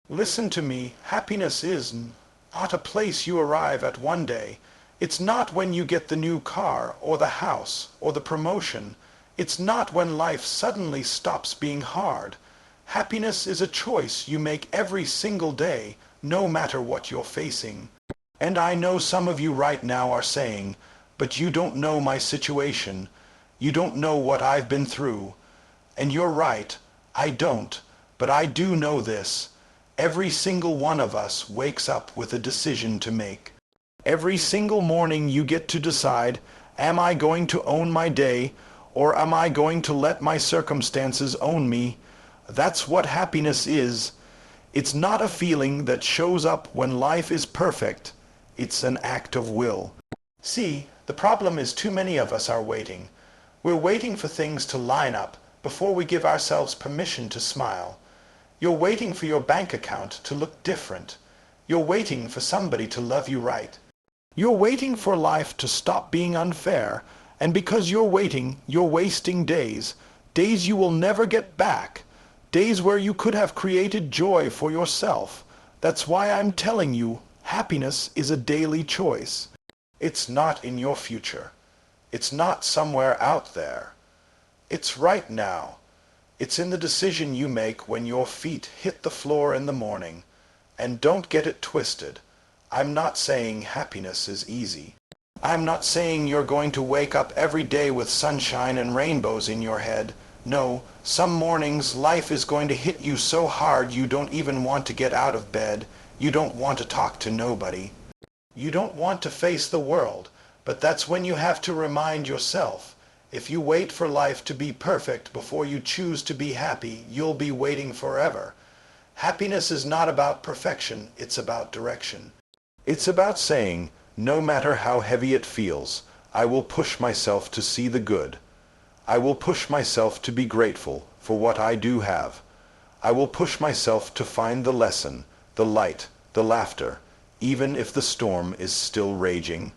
Listen to me, happiness is not a place you arrive at one day. It's not when you get the new car, or the house, or the promotion. It's not when life suddenly stops being hard. Happiness is a choice you make every single day, no matter what you're facing. And I know some of you right now are saying, but you don't know my situation. You don't know what I've been through. And you're right, I don't. But I do know this. Every single one of us wakes up with a decision to make. Every single morning you get to decide, am I going to own my day, or am I going to let my circumstances own me? That's what happiness is. It's not a feeling that shows up when life is perfect. It's an act of will. See, the problem is too many of us are waiting. We're waiting for things to line up before we give ourselves permission to smile. You're waiting for your bank account to look different. You're waiting for somebody to love you right. You're waiting for life to stop being unfair, and because you're waiting, you're wasting days. Days you will never get back. Days where you could have created joy for yourself. That's why I'm telling you, happiness is a daily choice. It's not in your future. It's not somewhere out there. It's right now. It's in the decision you make when your feet hit the floor in the morning. And don't get it twisted. I'm not saying happiness is easy. I'm not saying you're going to wake up every day with sunshine and rainbows in your head. No, some mornings life is going to hit you so hard you don't even want to get out of bed. You don't want to talk to nobody. You don't want to face the world. But that's when you have to remind yourself, if you wait for life to be perfect before you choose to be happy, you'll be waiting forever. Happiness is not about perfection, it's about direction. It's about saying, no matter how heavy it feels, I will push myself to see the good. I will push myself to be grateful for what I do have. I will push myself to find the lesson, the light, the laughter, even if the storm is still raging.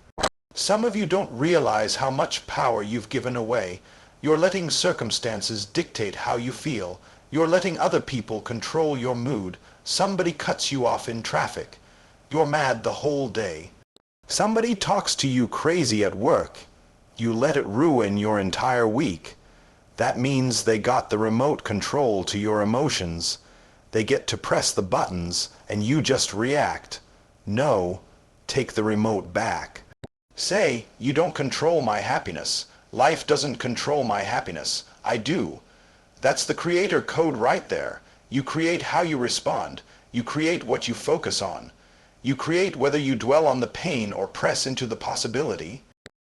Some of you don't realize how much power you've given away. You're letting circumstances dictate how you feel. You're letting other people control your mood. Somebody cuts you off in traffic. You're mad the whole day. Somebody talks to you crazy at work. You let it ruin your entire week. That means they got the remote control to your emotions. They get to press the buttons and you just react. No, take the remote back. Say, you don't control my happiness. Life doesn't control my happiness. I do. That's the creator code right there. You create how you respond. You create what you focus on. You create whether you dwell on the pain or press into the possibility.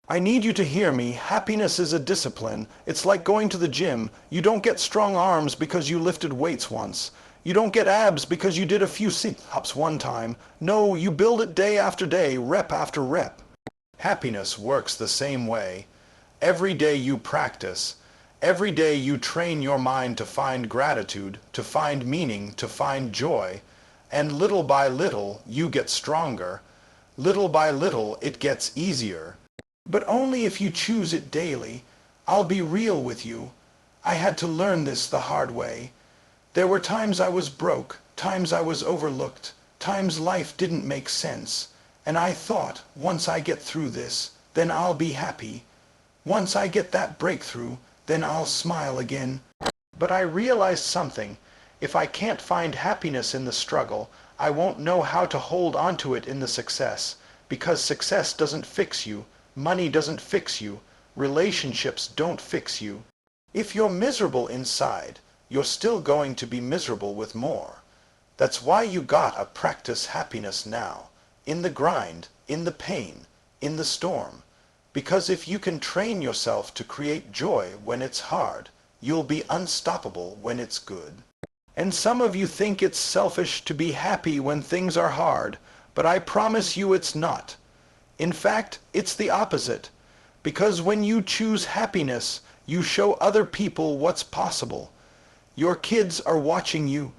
I need you to hear me. Happiness is a discipline. It's like going to the gym. You don't get strong arms because you lifted weights once. You don't get abs because you did a few sit-ups one time. No, you build it day after day, rep after rep. Happiness works the same way. Every day you practice. Every day you train your mind to find gratitude, to find meaning, to find joy. And little by little, you get stronger. Little by little, it gets easier. But only if you choose it daily. I'll be real with you. I had to learn this the hard way. There were times I was broke, times I was overlooked, times life didn't make sense. And I thought, once I get through this, then I'll be happy. Once I get that breakthrough, then I'll smile again. But I realized something. If I can't find happiness in the struggle, I won't know how to hold onto it in the success. Because success doesn't fix you. Money doesn't fix you. Relationships don't fix you. If you're miserable inside, you're still going to be miserable with more. That's why you gotta practice happiness now. In the grind, in the pain, in the storm. Because if you can train yourself to create joy when it's hard, you'll be unstoppable when it's good. And some of you think it's selfish to be happy when things are hard, but I promise you it's not. In fact, it's the opposite. Because when you choose happiness, you show other people what's possible. Your kids are watching you.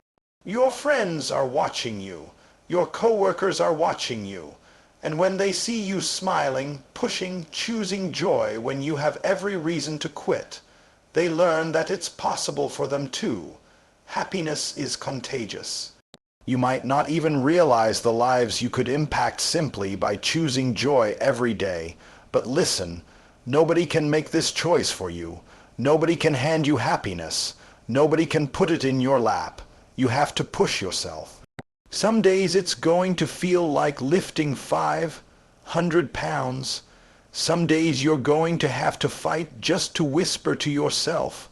Your friends are watching you. Your coworkers are watching you. And when they see you smiling, pushing, choosing joy when you have every reason to quit, they learn that it's possible for them too. Happiness is contagious. You might not even realize the lives you could impact simply by choosing joy every day. But listen, nobody can make this choice for you. Nobody can hand you happiness. Nobody can put it in your lap. You have to push yourself. Some days it's going to feel like lifting 500 pounds. Some days you're going to have to fight just to whisper to yourself,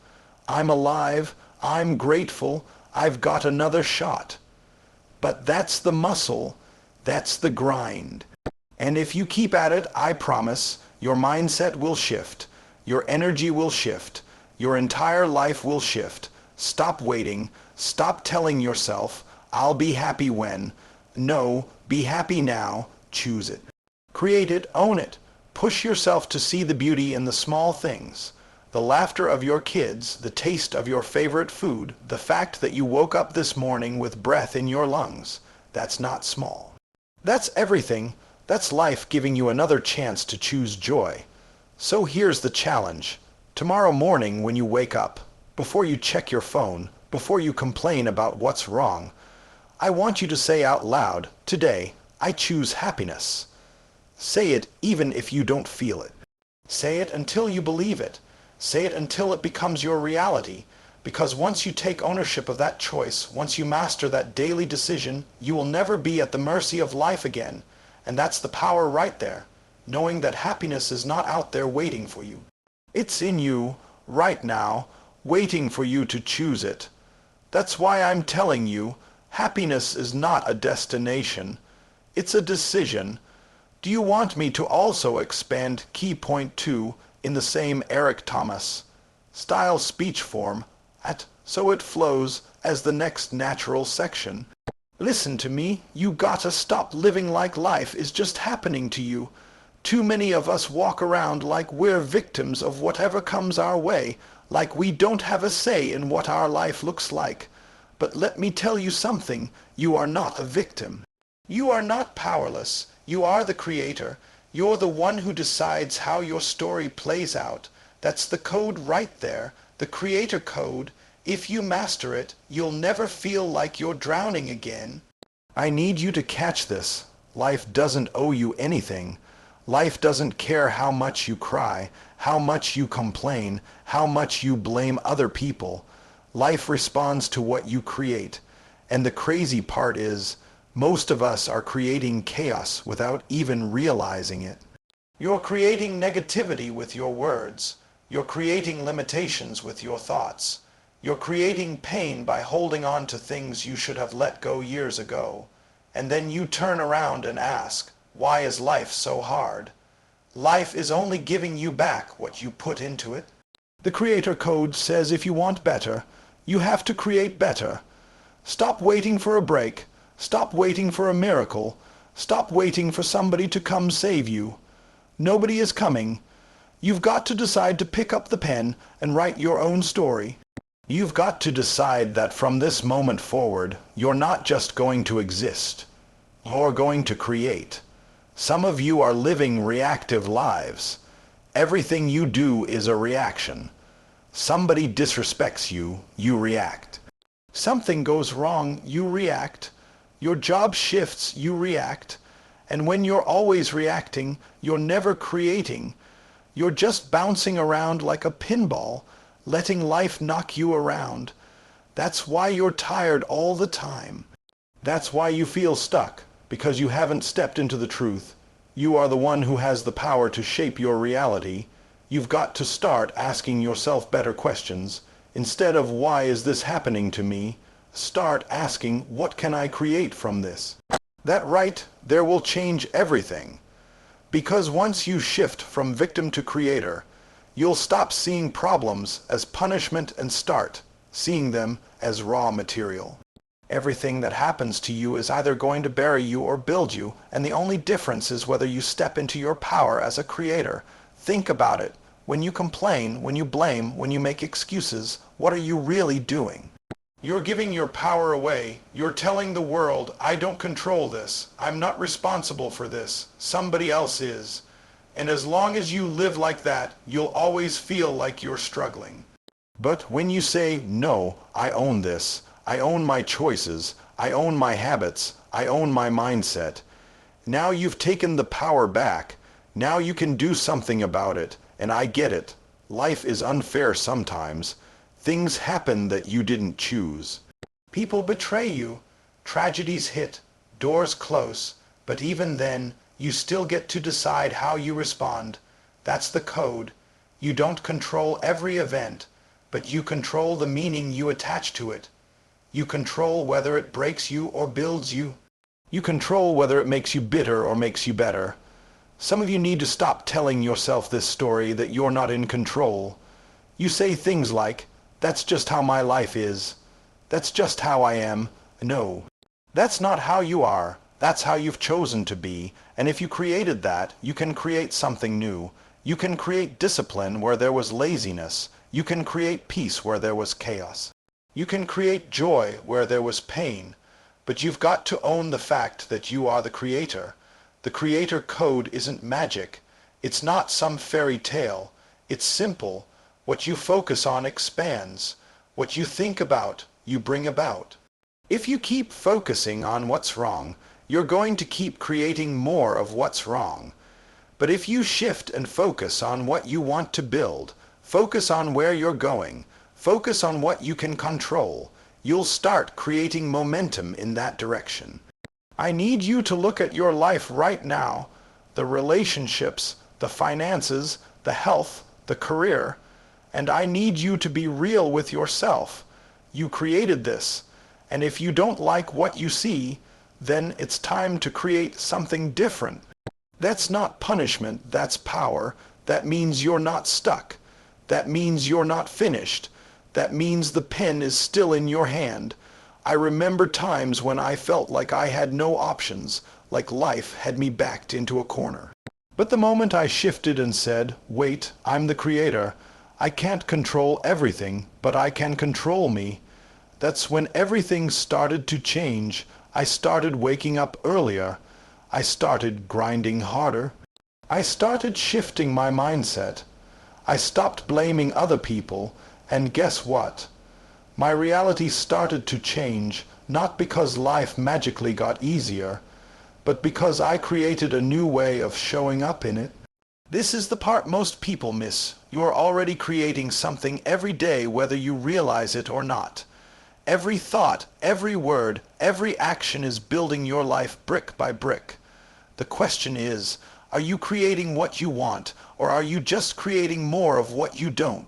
I'm alive, I'm grateful, I've got another shot. But that's the muscle, that's the grind. And if you keep at it, I promise, your mindset will shift, your energy will shift, your entire life will shift. Stop waiting, stop telling yourself, I'll be happy when. No, be happy now, choose it. Create it, own it. Push yourself to see the beauty in the small things. The laughter of your kids, the taste of your favorite food, the fact that you woke up this morning with breath in your lungs. That's not small. That's everything. That's life giving you another chance to choose joy. So here's the challenge. Tomorrow morning when you wake up, before you check your phone, before you complain about what's wrong, I want you to say out loud, today, I choose happiness. Say it even if you don't feel it. Say it until you believe it. Say it until it becomes your reality. Because once you take ownership of that choice, once you master that daily decision, you will never be at the mercy of life again. And that's the power right there, knowing that happiness is not out there waiting for you. It's in you, right now, waiting for you to choose it. That's why I'm telling you, happiness is not a destination. It's a decision. Do you want me to also expand key point 2 in the same Eric Thomas style speech form so it flows as the next natural section? Listen to me, you gotta stop living like life is just happening to you. Too many of us walk around like we're victims of whatever comes our way, like we don't have a say in what our life looks like. But let me tell you something, you are not a victim. You are not powerless. You are the creator. You're the one who decides how your story plays out. That's the code right there, the creator code. If you master it, you'll never feel like you're drowning again. I need you to catch this. Life doesn't owe you anything. Life doesn't care how much you cry, how much you complain, how much you blame other people. Life responds to what you create. And the crazy part is, most of us are creating chaos without even realizing it. You're creating negativity with your words. You're creating limitations with your thoughts. You're creating pain by holding on to things you should have let go years ago. And then you turn around and ask, why is life so hard? Life is only giving you back what you put into it. The creator code says if you want better, you have to create better. Stop waiting for a break. Stop waiting for a miracle. Stop waiting for somebody to come save you. Nobody is coming. You've got to decide to pick up the pen and write your own story. You've got to decide that from this moment forward, you're not just going to exist. You're going to create. Some of you are living reactive lives. Everything you do is a reaction. Somebody disrespects you, you react. Something goes wrong, you react. Your job shifts, you react. And when you're always reacting, you're never creating. You're just bouncing around like a pinball, letting life knock you around. That's why you're tired all the time. That's why you feel stuck, because you haven't stepped into the truth. You are the one who has the power to shape your reality. You've got to start asking yourself better questions. Instead of why is this happening to me, start asking what can I create from this? That right there will change everything. Because once you shift from victim to creator, you'll stop seeing problems as punishment and start seeing them as raw material. Everything that happens to you is either going to bury you or build you, and the only difference is whether you step into your power as a creator. Think about it. When you complain, when you blame, when you make excuses, what are you really doing? You're giving your power away. You're telling the world, I don't control this. I'm not responsible for this. Somebody else is. And as long as you live like that, you'll always feel like you're struggling. But when you say, no, I own this, I own my choices, I own my habits. I own my mindset. Now you've taken the power back. Now you can do something about it, and I get it. Life is unfair sometimes. Things happen that you didn't choose. People betray you. Tragedies hit. Doors close. But even then, you still get to decide how you respond. That's the code. You don't control every event, but you control the meaning you attach to it. You control whether it breaks you or builds you. You control whether it makes you bitter or makes you better. Some of you need to stop telling yourself this story that you're not in control. You say things like, "That's just how my life is. That's just how I am." No, that's not how you are. That's how you've chosen to be. And if you created that, you can create something new. You can create discipline where there was laziness. You can create peace where there was chaos. You can create joy where there was pain. But you've got to own the fact that you are the creator. The creator code isn't magic. It's not some fairy tale. It's simple. What you focus on expands. What you think about, you bring about. If you keep focusing on what's wrong, you're going to keep creating more of what's wrong. But if you shift and focus on what you want to build, focus on where you're going, focus on what you can control, you'll start creating momentum in that direction. I need you to look at your life right now, the relationships, the finances, the health, the career, and I need you to be real with yourself. You created this, and if you don't like what you see, then it's time to create something different. That's not punishment, that's power. That means you're not stuck. That means you're not finished. That means the pen is still in your hand. I remember times when I felt like I had no options, like life had me backed into a corner. But the moment I shifted and said, "Wait, I'm the creator. I can't control everything, but I can control me," that's when everything started to change. I started waking up earlier. I started grinding harder. I started shifting my mindset. I stopped blaming other people, and guess what? My reality started to change, not because life magically got easier, but because I created a new way of showing up in it. This is the part most people miss. You are already creating something every day, whether you realize it or not. Every thought, every word, every action is building your life brick by brick. The question is, are you creating what you want, or are you just creating more of what you don't?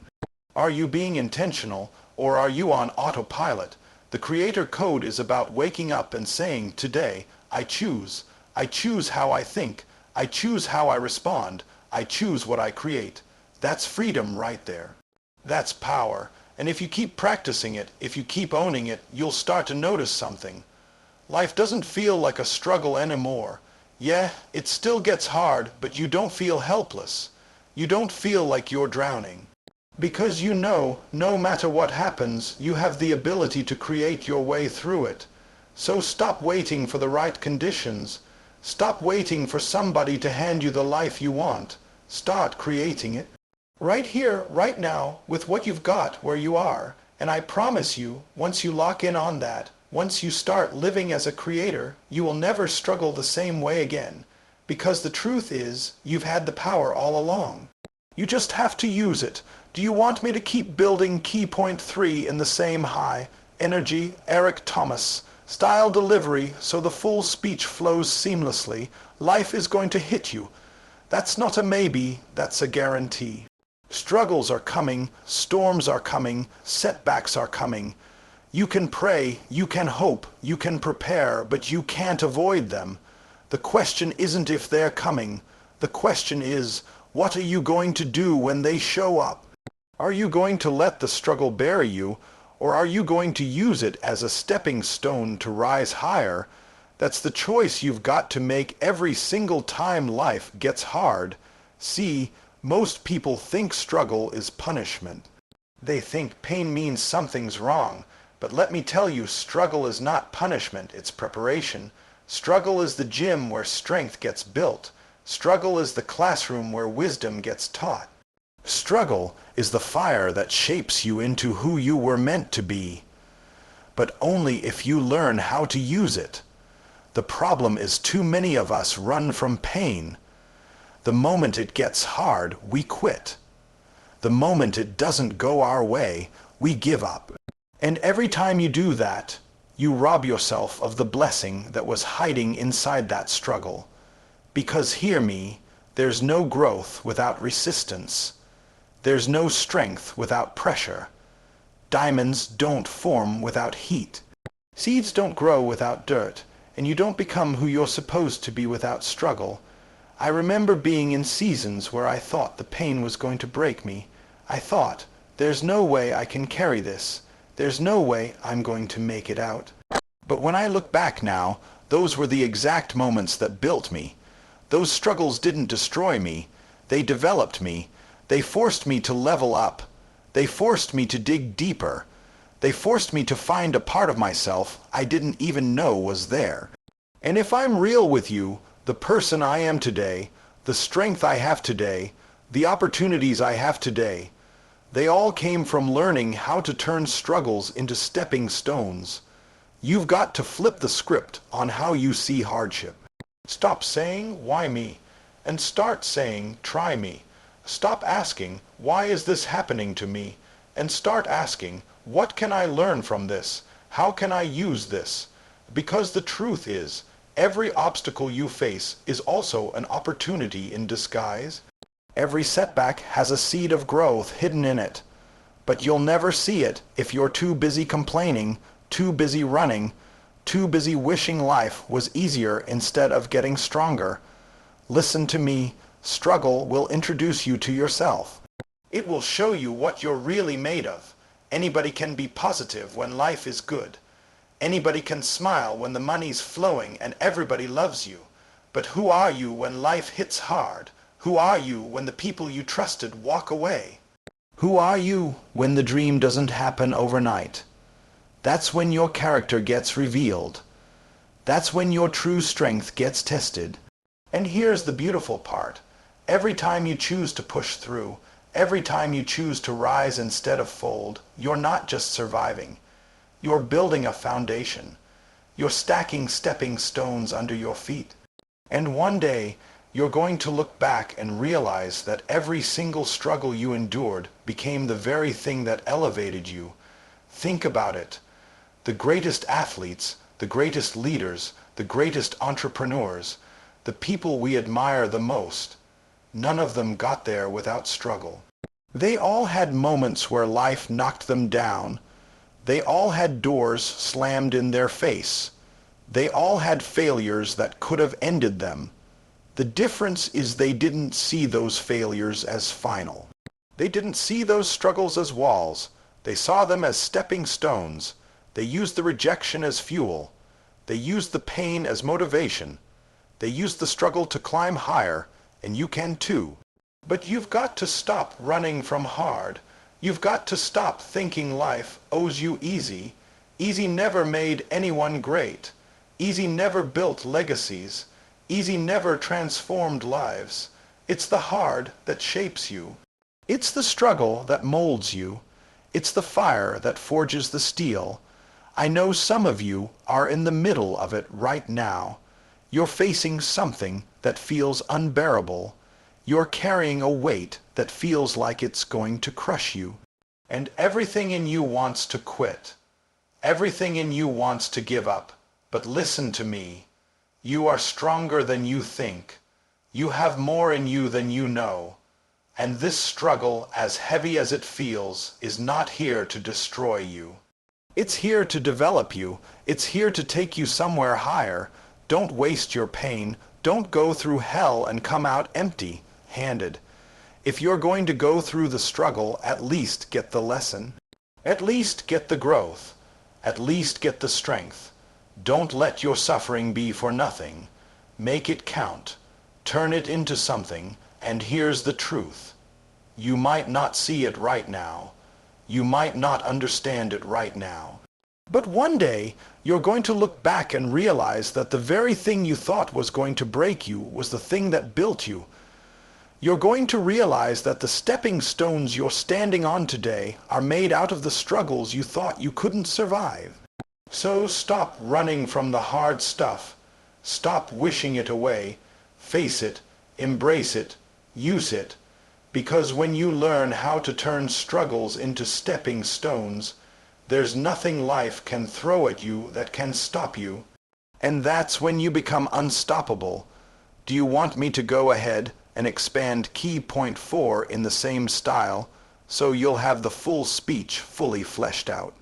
Are you being intentional, or are you on autopilot? The creator code is about waking up and saying, "Today, I choose. I choose how I think. I choose how I respond. I choose what I create." That's freedom right there. That's power. And if you keep practicing it, if you keep owning it, you'll start to notice something. Life doesn't feel like a struggle anymore. Yeah, it still gets hard, but you don't feel helpless. You don't feel like you're drowning. Because you know, no matter what happens, you have the ability to create your way through it. So stop waiting for the right conditions. Stop waiting for somebody to hand you the life you want. Start creating it. Right here, right now, with what you've got where you are. And I promise you, once you lock in on that, once you start living as a creator, you will never struggle the same way again. Because the truth is, you've had the power all along. You just have to use it. Do you want me to keep building key point 3 in the same high? Energy, Eric Thomas. Style delivery, so the full speech flows seamlessly. Life is going to hit you. That's not a maybe, that's a guarantee. Struggles are coming, storms are coming, setbacks are coming. You can pray, you can hope, you can prepare, but you can't avoid them. The question isn't if they're coming. The question is, what are you going to do when they show up? Are you going to let the struggle bury you, or are you going to use it as a stepping stone to rise higher? That's the choice you've got to make every single time life gets hard. See, most people think struggle is punishment. They think pain means something's wrong. But let me tell you, struggle is not punishment, it's preparation. Struggle is the gym where strength gets built. Struggle is the classroom where wisdom gets taught. Struggle is the fire that shapes you into who you were meant to be. but only if you learn how to use it. The problem is too many of us run from pain. The moment it gets hard, we quit. The moment it doesn't go our way, we give up. And every time you do that, you rob yourself of the blessing that was hiding inside that struggle. Because hear me, there's no growth without resistance. There's no strength without pressure. Diamonds don't form without heat. Seeds don't grow without dirt, and you don't become who you're supposed to be without struggle. I remember being in seasons where I thought the pain was going to break me. I thought, there's no way I can carry this. There's no way I'm going to make it out. But when I look back now, those were the exact moments that built me. Those struggles didn't destroy me. They developed me. They forced me to level up. They forced me to dig deeper. They forced me to find a part of myself I didn't even know was there. And if I'm real with you, the person I am today, the strength I have today, the opportunities I have today, they all came from learning how to turn struggles into stepping stones. You've got to flip the script on how you see hardship. Stop saying, "Why me?" and start saying, "Try me." Stop asking, "Why is this happening to me?" and start asking, "What can I learn from this? How can I use this?" Because the truth is, every obstacle you face is also an opportunity in disguise. Every setback has a seed of growth hidden in it. But you'll never see it if you're too busy complaining, too busy running, too busy wishing life was easier instead of getting stronger. Listen to me. Struggle will introduce you to yourself. It will show you what you're really made of. Anybody can be positive when life is good. Anybody can smile when the money's flowing and everybody loves you. But who are you when life hits hard? Who are you when the people you trusted walk away? Who are you when the dream doesn't happen overnight? That's when your character gets revealed. That's when your true strength gets tested. And here's the beautiful part. Every time you choose to push through, every time you choose to rise instead of fold, you're not just surviving. You're building a foundation. You're stacking stepping stones under your feet. And one day, you're going to look back and realize that every single struggle you endured became the very thing that elevated you. Think about it. The greatest athletes, the greatest leaders, the greatest entrepreneurs, the people we admire the most, none of them got there without struggle. They all had moments where life knocked them down. They all had doors slammed in their face. They all had failures that could have ended them. The difference is they didn't see those failures as final. They didn't see those struggles as walls. They saw them as stepping stones. They used the rejection as fuel. They used the pain as motivation. They used the struggle to climb higher, and you can too. But you've got to stop running from hard. You've got to stop thinking life owes you easy. Easy never made anyone great. Easy never built legacies. Easy never transformed lives. It's the hard that shapes you. It's the struggle that molds you. It's the fire that forges the steel. I know some of you are in the middle of it right now. You're facing something that feels unbearable. You're carrying a weight that feels like it's going to crush you. And everything in you wants to quit. Everything in you wants to give up. But listen to me. You are stronger than you think. You have more in you than you know. And this struggle, as heavy as it feels, is not here to destroy you. It's here to develop you. It's here to take you somewhere higher. Don't waste your pain. Don't go through hell and come out empty-handed. If you're going to go through the struggle, at least get the lesson. At least get the growth. At least get the strength. Don't let your suffering be for nothing. Make it count. Turn it into something. And here's the truth. You might not see it right now. You might not understand it right now. But one day, you're going to look back and realize that the very thing you thought was going to break you was the thing that built you. You're going to realize that the stepping stones you're standing on today are made out of the struggles you thought you couldn't survive. So stop running from the hard stuff. Stop wishing it away. Face it, embrace it, use it. Because when you learn how to turn struggles into stepping stones, there's nothing life can throw at you that can stop you. And that's when you become unstoppable. Do you want me to go ahead and expand key point 4 in the same style, so you'll have the full speech fully fleshed out?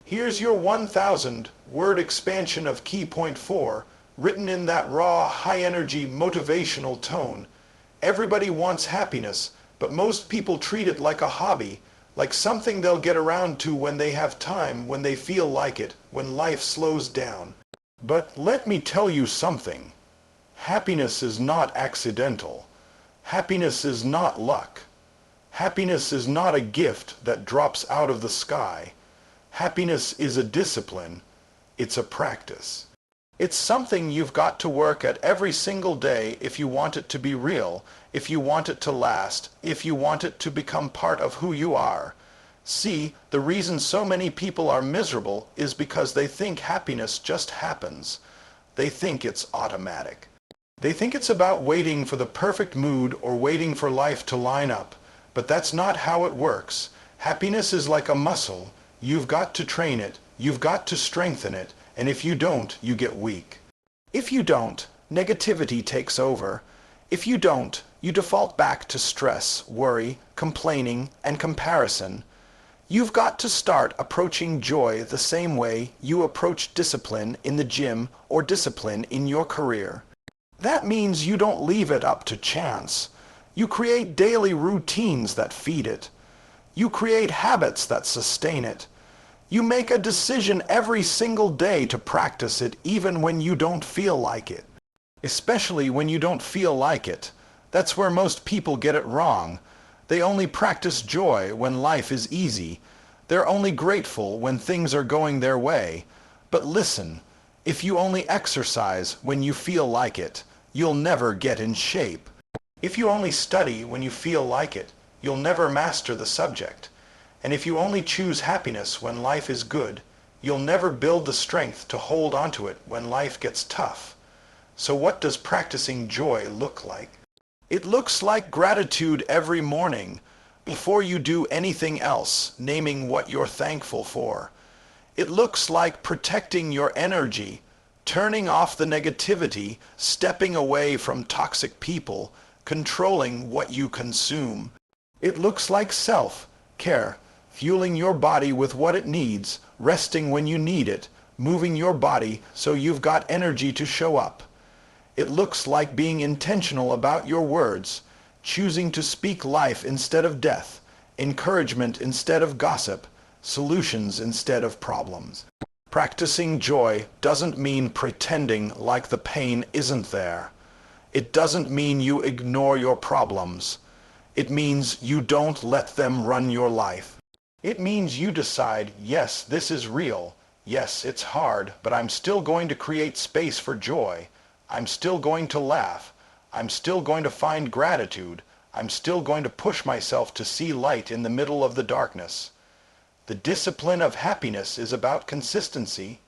Here's your 1,000-word expansion of key point 4, written in that raw, high-energy, motivational tone. Everybody wants happiness, but most people treat it like a hobby, like something they'll get around to when they have time, when they feel like it, when life slows down. But let me tell you something. Happiness is not accidental. Happiness is not luck. Happiness is not a gift that drops out of the sky. Happiness is a discipline. It's a practice. It's something you've got to work at every single day if you want it to be real, if you want it to last, if you want it to become part of who you are. See, the reason so many people are miserable is because they think happiness just happens. They think it's automatic. They think it's about waiting for the perfect mood or waiting for life to line up. But that's not how it works. Happiness is like a muscle. You've got to train it. You've got to strengthen it. And if you don't, you get weak. If you don't, negativity takes over. If you don't, you default back to stress, worry, complaining, and comparison. You've got to start approaching joy the same way you approach discipline in the gym or discipline in your career. That means you don't leave it up to chance. You create daily routines that feed it. You create habits that sustain it. You make a decision every single day to practice it even when you don't feel like it. Especially when you don't feel like it. That's where most people get it wrong. They only practice joy when life is easy. They're only grateful when things are going their way. But listen, if you only exercise when you feel like it, you'll never get in shape. If you only study when you feel like it, you'll never master the subject. And if you only choose happiness when life is good, you'll never build the strength to hold onto it when life gets tough. So what does practicing joy look like? It looks like gratitude every morning, before you do anything else, naming what you're thankful for. It looks like protecting your energy, turning off the negativity, stepping away from toxic people, controlling what you consume. It looks like self-care, fueling your body with what it needs, resting when you need it, moving your body so you've got energy to show up. It looks like being intentional about your words, choosing to speak life instead of death, encouragement instead of gossip, solutions instead of problems. Practicing joy doesn't mean pretending like the pain isn't there. It doesn't mean you ignore your problems. It means you don't let them run your life. It means you decide, yes, this is real. Yes, it's hard, but I'm still going to create space for joy. I'm still going to laugh. I'm still going to find gratitude. I'm still going to push myself to see light in the middle of the darkness. The discipline of happiness is about consistency.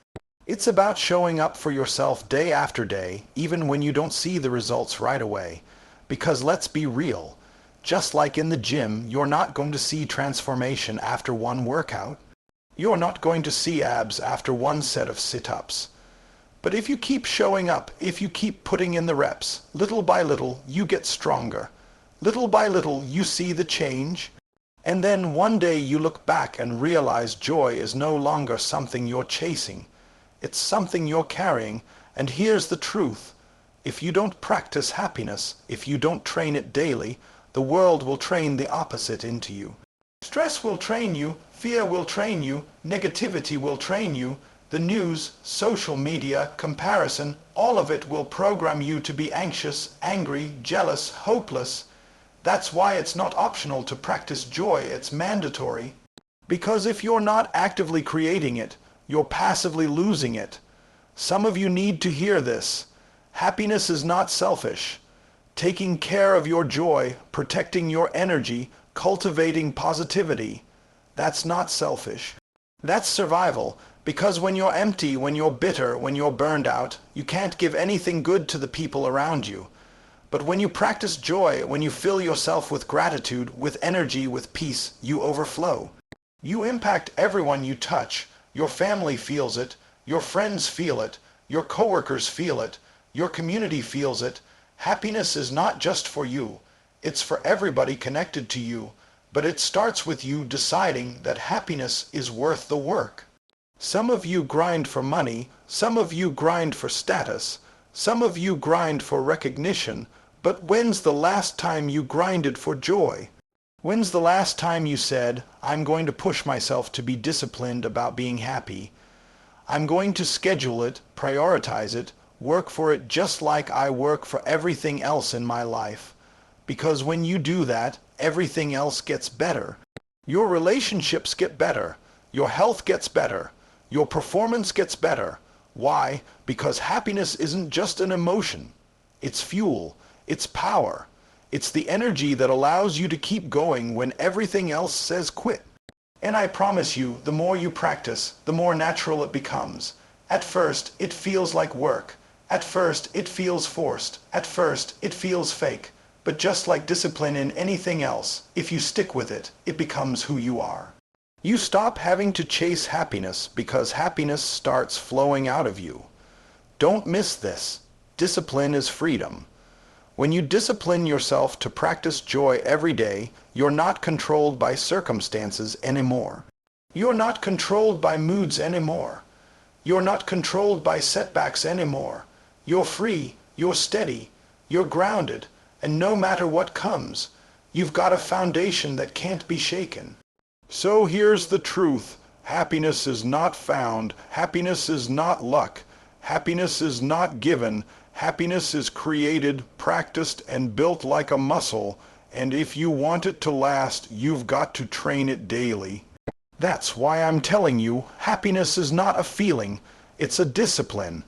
It's about showing up for yourself day after day, even when you don't see the results right away. Because let's be real, just like in the gym, you're not going to see transformation after one workout. You're not going to see abs after one set of sit-ups. But if you keep showing up, if you keep putting in the reps, little by little, you get stronger. Little by little, you see the change. And then one day you look back and realize joy is no longer something you're chasing. It's something you're carrying. And here's the truth. If you don't practice happiness, if you don't train it daily, the world will train the opposite into you. Stress will train you, fear will train you, negativity will train you. The news, social media, comparison, all of it will program you to be anxious, angry, jealous, hopeless. That's why it's not optional to practice joy, it's mandatory. Because if you're not actively creating it, you're passively losing it. Some of you need to hear this. Happiness is not selfish. Taking care of your joy, protecting your energy, cultivating positivity, that's not selfish. That's survival. Because when you're empty, when you're bitter, when you're burned out, you can't give anything good to the people around you. But when you practice joy, when you fill yourself with gratitude, with energy, with peace, you overflow. You impact everyone you touch. Your family feels it, your friends feel it, your coworkers feel it, your community feels it. Happiness is not just for you. It's for everybody connected to you. But it starts with you deciding that happiness is worth the work. Some of you grind for money, some of you grind for status, some of you grind for recognition, but when's the last time you grinded for joy? When's the last time you said, I'm going to push myself to be disciplined about being happy? I'm going to schedule it, prioritize it, work for it just like I work for everything else in my life. Because when you do that, everything else gets better. Your relationships get better. Your health gets better. Your performance gets better. Why? Because happiness isn't just an emotion. It's fuel. It's power. It's the energy that allows you to keep going when everything else says quit. And I promise you, the more you practice, the more natural it becomes. At first, it feels like work. At first, it feels forced. At first, it feels fake. But just like discipline in anything else, if you stick with it, it becomes who you are. You stop having to chase happiness because happiness starts flowing out of you. Don't miss this. Discipline is freedom. When you discipline yourself to practice joy every day, you're not controlled by circumstances anymore. You're not controlled by moods anymore. You're not controlled by setbacks anymore. You're free, you're steady, you're grounded, and no matter what comes, you've got a foundation that can't be shaken. So here's the truth. Happiness is not found. Happiness is not luck. Happiness is not given. Happiness is created, practiced, and built like a muscle, and if you want it to last, you've got to train it daily. That's why I'm telling you, happiness is not a feeling, it's a discipline.